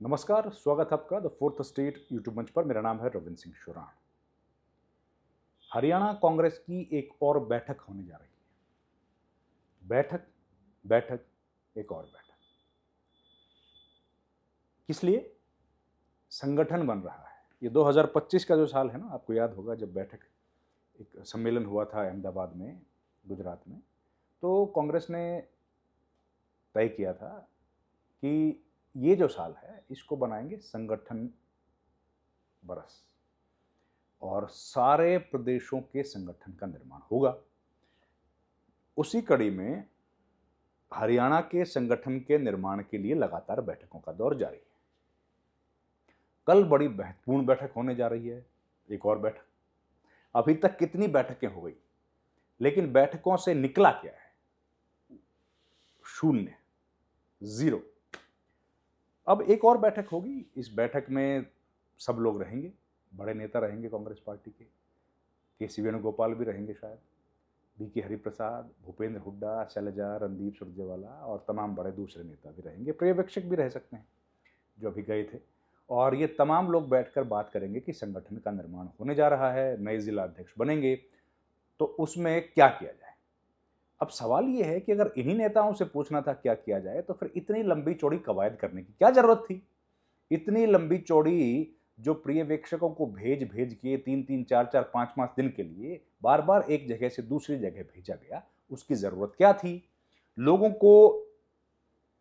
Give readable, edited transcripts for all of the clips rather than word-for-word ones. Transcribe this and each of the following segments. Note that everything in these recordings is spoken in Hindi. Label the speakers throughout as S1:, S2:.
S1: नमस्कार, स्वागत है आपका द फोर्थ स्टेट यूट्यूब मंच पर। मेरा नाम है रविंद्र सिंह शुरान। हरियाणा कांग्रेस की एक और बैठक होने जा रही है। बैठक बैठक एक और बैठक। किस लिए? संगठन बन रहा है। ये 2025 का जो साल है ना, आपको याद होगा जब बैठक एक सम्मेलन हुआ था अहमदाबाद में, गुजरात में, तो कांग्रेस ने तय किया था कि ये जो साल है इसको बनाएंगे संगठन बरस, और सारे प्रदेशों के संगठन का निर्माण होगा। उसी कड़ी में हरियाणा के संगठन के निर्माण के लिए लगातार बैठकों का दौर जारी है। कल बड़ी महत्वपूर्ण बैठक होने जा रही है, एक और बैठक। अभी तक कितनी बैठकें हो गई, लेकिन बैठकों से निकला क्या है? शून्य, जीरो। अब एक और बैठक होगी। इस बैठक में सब लोग रहेंगे, बड़े नेता रहेंगे कांग्रेस पार्टी के सी वेणुगोपाल भी रहेंगे, शायद बीके हरिप्रसाद, भूपेंद्र हुड्डा, शैलजा, रणदीप सुरजेवाला और तमाम बड़े दूसरे नेता भी रहेंगे। पर्यवेक्षक भी रह सकते हैं जो अभी गए थे। और ये तमाम लोग बैठकर बात करेंगे कि संगठन का निर्माण होने जा रहा है, नए जिला अध्यक्ष बनेंगे, तो उसमें क्या किया जाए। अब सवाल ये है कि अगर इन्हीं नेताओं से पूछना था क्या किया जाए, तो फिर इतनी लंबी चौड़ी कवायद करने की क्या जरूरत थी? इतनी लंबी चौड़ी जो पर्यवेक्षकों को भेज भेज के 3-3, 4-4, 5-5 दिन के लिए बार बार एक जगह से दूसरी जगह भेजा गया, उसकी जरूरत क्या थी? लोगों को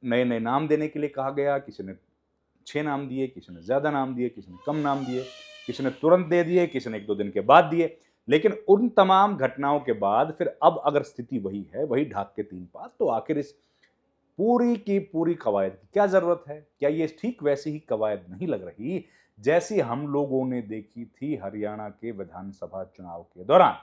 S1: नए नए नाम देने के लिए कहा गया। किसी ने 6 नाम दिए, किसी ने ज्यादा नाम दिए, किसी ने कम नाम दिए, किसी ने तुरंत दे दिए, किसी ने 1-2 दिन के बाद दिए। लेकिन उन तमाम घटनाओं के बाद फिर अब अगर स्थिति वही है, वही ढाक के 3 पात, तो आखिर इस पूरी की पूरी कवायद की क्या जरूरत है? क्या ये ठीक वैसी ही कवायद नहीं लग रही जैसी हम लोगों ने देखी थी हरियाणा के विधानसभा चुनाव के दौरान,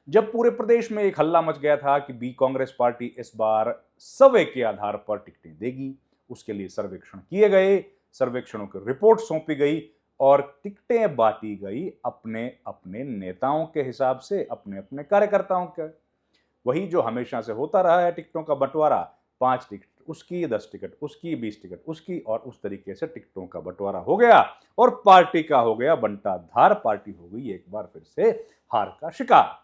S1: जब पूरे प्रदेश में एक हल्ला मच गया था कि बी कांग्रेस पार्टी इस बार सर्वे के आधार पर टिकटें देगी। उसके लिए सर्वेक्षण किए गए, सर्वेक्षणों की रिपोर्ट सौंपी गई और टिकटें बांटी गई अपने अपने नेताओं के हिसाब से, अपने अपने कार्यकर्ताओं के। वही जो हमेशा से होता रहा है, टिकटों का बंटवारा। 5 टिकट उसकी, 10 टिकट उसकी, 20 टिकट उसकी, और उस तरीके से टिकटों का बंटवारा हो गया और पार्टी का हो गया बंटा धार। पार्टी हो गई एक बार फिर से हार का शिकार।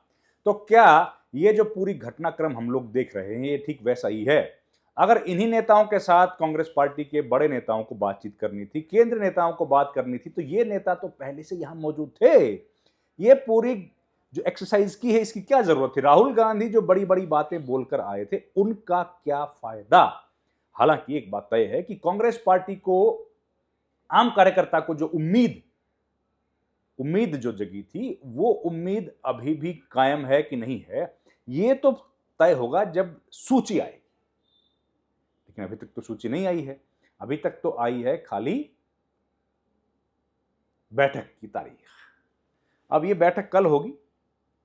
S1: तो क्या ये जो पूरी घटनाक्रम हम लोग देख रहे हैं, ये ठीक वैसा ही है? अगर इन्हीं नेताओं के साथ कांग्रेस पार्टी के बड़े नेताओं को बातचीत करनी थी, केंद्रीय नेताओं को बात करनी थी, तो ये नेता तो पहले से यहां मौजूद थे। ये पूरी जो एक्सरसाइज की है, इसकी क्या जरूरत थी? राहुल गांधी जो बड़ी बड़ी बातें बोलकर आए थे, उनका क्या फायदा? हालांकि एक बात तय है कि कांग्रेस पार्टी को, आम कार्यकर्ता को जो उम्मीद जो जगी थी, वो उम्मीद अभी भी कायम है कि नहीं है, ये तो तय होगा जब सूची आएगी। लेकिन अभी तक तो सूची नहीं आई है। अभी तक तो आई है खाली बैठक की तारीख। अब ये बैठक कल होगी,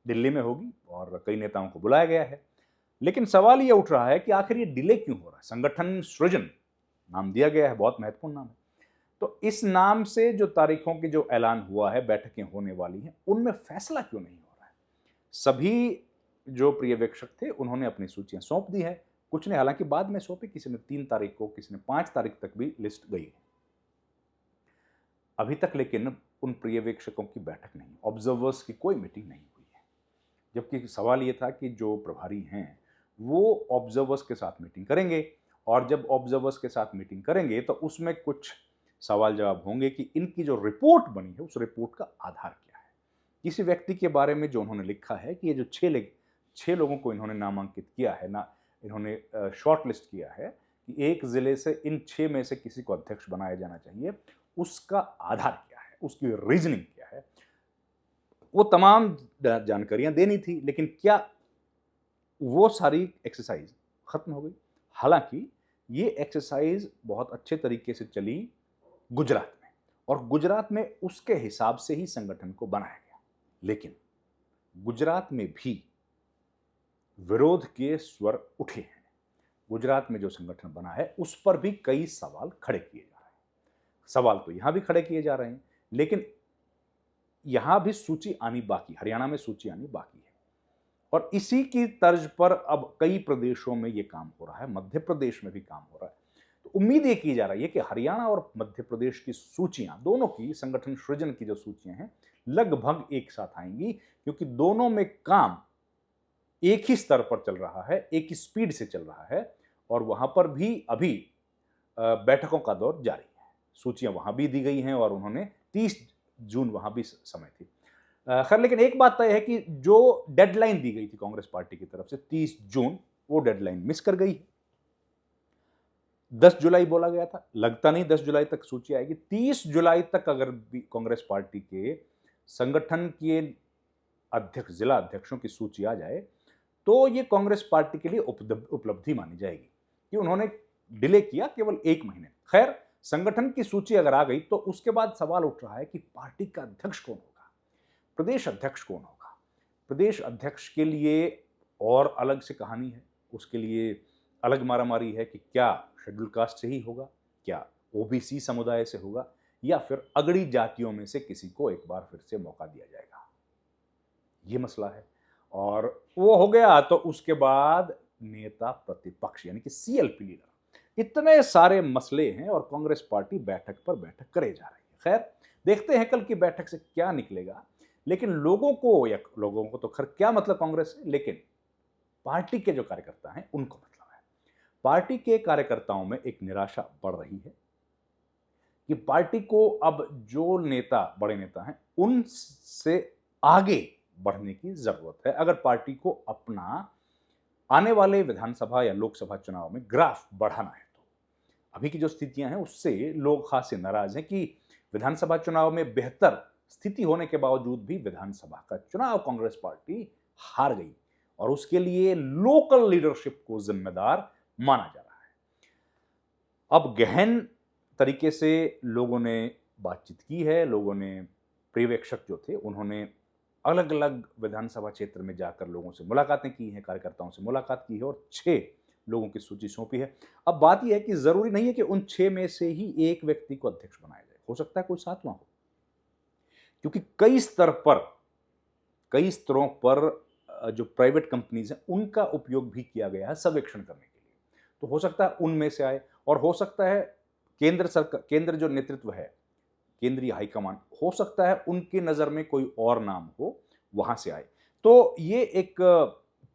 S1: दिल्ली में होगी और कई नेताओं को बुलाया गया है। लेकिन सवाल ये उठ रहा है कि आखिर ये डिले क्यों हो रहा है? संगठन सृजन नाम दिया गया है, बहुत महत्वपूर्ण नाम है। तो इस नाम से जो तारीखों की जो ऐलान हुआ है, बैठकें होने वाली हैं, उनमें फैसला क्यों नहीं हो रहा है? सभी जो पर्यवेक्षक थे उन्होंने अपनी सूचियां सौंप दी है। कुछ ने हालांकि बाद में सौंपी, किसी ने 3 तारीख को, किसी ने 5 तारीख तक भी लिस्ट गई है अभी तक। लेकिन उन पर्यवेक्षकों की बैठक नहीं, ऑब्जर्वर्स की कोई मीटिंग नहीं हुई है। जबकि सवाल यह था कि जो प्रभारी हैं वो ऑब्जर्वर्स के साथ मीटिंग करेंगे, और जब ऑब्जर्वर्स के साथ मीटिंग करेंगे तो उसमें कुछ सवाल जवाब होंगे कि इनकी जो रिपोर्ट बनी है, उस रिपोर्ट का आधार क्या है। किसी व्यक्ति के बारे में जो उन्होंने लिखा है कि ये जो 6 लोगों को इन्होंने नामांकित किया है ना, इन्होंने शॉर्ट लिस्ट किया है कि एक जिले से इन 6 में से किसी को अध्यक्ष बनाया जाना चाहिए, उसका आधार क्या है, उसकी रीजनिंग क्या है, वो तमाम जानकारियां देनी थी। लेकिन क्या वो सारी एक्सरसाइज खत्म हो गई? हालांकि ये एक्सरसाइज बहुत अच्छे तरीके से चली गुजरात में, और गुजरात में उसके हिसाब से ही संगठन को बनाया गया। लेकिन गुजरात में भी विरोध के स्वर उठे हैं। गुजरात में जो संगठन बना है उस पर भी कई सवाल खड़े किए जा रहे हैं। सवाल तो यहां भी खड़े किए जा रहे हैं, लेकिन यहां भी सूची आनी बाकी, हरियाणा में सूची आनी बाकी है। और इसी की तर्ज पर अब कई प्रदेशों में यह काम हो रहा है, मध्य प्रदेश में भी काम हो रहा है। तो उम्मीद ये की जा रही है कि हरियाणा और मध्य प्रदेश की सूचियां, दोनों की संगठन सृजन की जो सूचियां हैं, लगभग एक साथ आएंगी, क्योंकि दोनों में काम एक ही स्तर पर चल रहा है, एक ही स्पीड से चल रहा है, और वहां पर भी अभी बैठकों का दौर जारी है। सूचियां वहां भी दी गई हैं और उन्होंने 30 जून वहां भी समय थी। खैर, लेकिन एक बात तय है कि जो डेडलाइन दी गई थी कांग्रेस पार्टी की तरफ से 30 जून, वो डेडलाइन मिस कर गई है। 10 जुलाई बोला गया था, लगता नहीं 10 जुलाई तक सूची आएगी। 30 जुलाई तक अगर भी कांग्रेस पार्टी के संगठन के अध्यक्ष, जिला अध्यक्षों की सूची आ जाए, तो ये कांग्रेस पार्टी के लिए उपलब्धि मानी जाएगी कि उन्होंने डिले किया केवल 1 महीने। खैर, संगठन की सूची अगर आ गई तो उसके बाद सवाल उठ रहा है कि पार्टी का अध्यक्ष कौन होगा, प्रदेश अध्यक्ष कौन होगा। प्रदेश अध्यक्ष के लिए और अलग से कहानी है, उसके लिए अलग मारामारी है कि क्या शेड्यूल कास्ट से ही होगा, क्या ओबीसी समुदाय से होगा, या फिर अगड़ी जातियों में से किसी को एक बार फिर से मौका दिया जाएगा। ये मसला है, और वो हो गया तो उसके बाद नेता प्रतिपक्ष यानी कि सीएलपी लीडर, इतने सारे मसले हैं और कांग्रेस पार्टी बैठक पर बैठक करे जा रही है। खैर, देखते हैं कल की बैठक से क्या निकलेगा। लेकिन लोगों को तो खैर क्या मतलब कांग्रेस से, लेकिन पार्टी के जो कार्यकर्ता हैं उनको मतलब है। पार्टी के कार्यकर्ताओं में एक निराशा बढ़ रही है कि पार्टी को अब जो नेता, बड़े नेता हैं, उनसे आगे बढ़ने की जरूरत है अगर पार्टी को अपना आने वाले विधानसभा या लोकसभा चुनाव में ग्राफ बढ़ाना है। तो अभी की जो स्थितियां हैं उससे लोग खासे नाराज हैं कि विधानसभा चुनाव में बेहतर स्थिति होने के बावजूद भी विधानसभा का चुनाव कांग्रेस पार्टी हार गई, और उसके लिए लोकल लीडरशिप को जिम्मेदार माना जा रहा है। अब गहन तरीके से लोगों ने बातचीत की है, लोगों ने, पर्यवेक्षक जो थे उन्होंने अलग अलग विधानसभा क्षेत्र में जाकर लोगों से मुलाकातें की हैं, कार्यकर्ताओं से मुलाकात की है और 6 लोगों की सूची सौंपी है। अब बात यह है कि जरूरी नहीं है कि उन 6 में से ही एक व्यक्ति को अध्यक्ष बनाया जाए, हो सकता है कोई 7वां हो, क्योंकि कई स्तरों पर जो प्राइवेट कंपनीज हैं उनका उपयोग भी किया गया है सर्वेक्षण करने के लिए। तो हो सकता है उनमें से आए, और हो सकता है केंद्र जो नेतृत्व है, केंद्रीय हाईकमान, हो सकता है उनकी नजर में कोई और नाम हो, वहां से आए। तो ये एक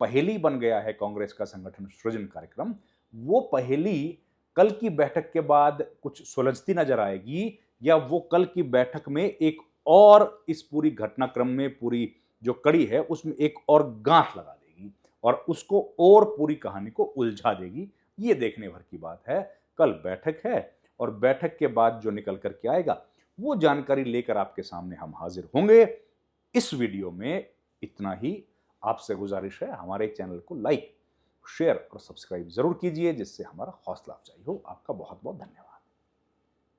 S1: पहेली बन गया है कांग्रेस का संगठन सृजन कार्यक्रम। वो पहेली कल की बैठक के बाद कुछ सुलझती नजर आएगी, या वो कल की बैठक में एक और इस पूरी घटनाक्रम में, पूरी जो कड़ी है उसमें एक और गांठ लगा देगी और उसको और पूरी कहानी को उलझा देगी। ये देखने भर की बात है। कल बैठक है और बैठक के बाद जो निकल करके आएगा वो जानकारी लेकर आपके सामने हम हाजिर होंगे। इस वीडियो में इतना ही। आपसे गुजारिश है, हमारे चैनल को लाइक, शेयर और सब्सक्राइब जरूर कीजिए, जिससे हमारा हौसला अफजाई हो। आपका बहुत बहुत धन्यवाद।